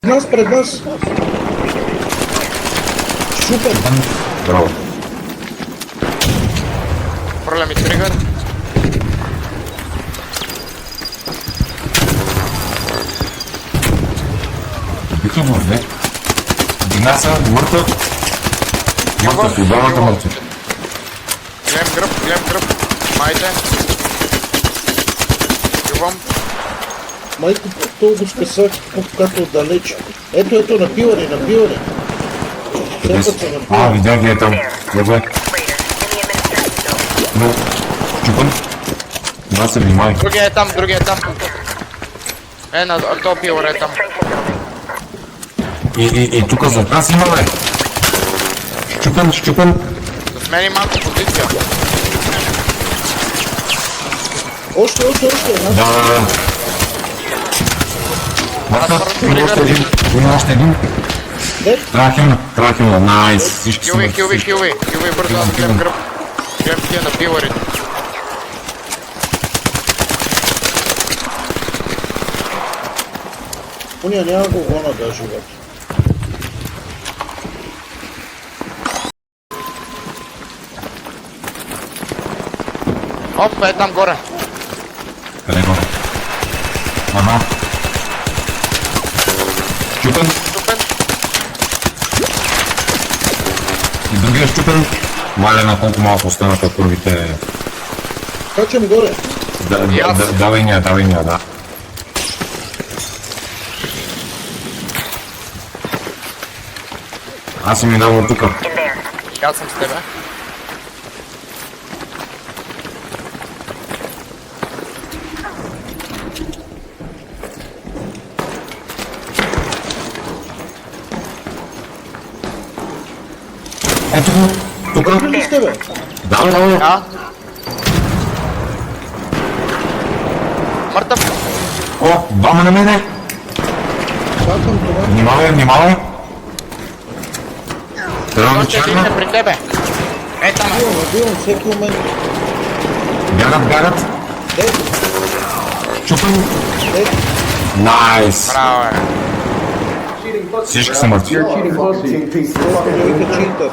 Пред нас! Супер! Браво. Хвърля ми тригър. Биха го, не? Динаса, мъртъв. Мъртъв, и двамата мъртви. Гледам гръб. Майте. Юбам. Майко, то го скъсах, когато отдалеч. Ето, на пиване. Къде си? Все път са на А, видях ги е там. Добре. Но, чупан. Да се внимай. Другия е там. На този пилър е там. И тук зад нас има, бе. Щупен. Да смени малко позиция. Още една. Да. Мъртъв, има още един. Трябва хилна, найс. Всички са мъртви. Хилви, бързо, аз гледам гръб. Гледам тия на пилърите. Уния няма го гона даже, бе. Оп, е там горе. Къде горе? Ага. Щупен. И другия щупен. Маля на колко малко останаха първите. Качам горе. Давай ня, да. Аз съм минал от тука. Аз съм с тебе. Ето го, тука. Къде сте, бе? Давай. Да. Мъртъв. О, двама на мене. Чакам това. Внимавай. Трябва да Той ще черна. дигне при тебе. Е там. Убивам всеки момент. Бягат. Чупен. Найс. Браво, е. Всички са мъртви. Той читър.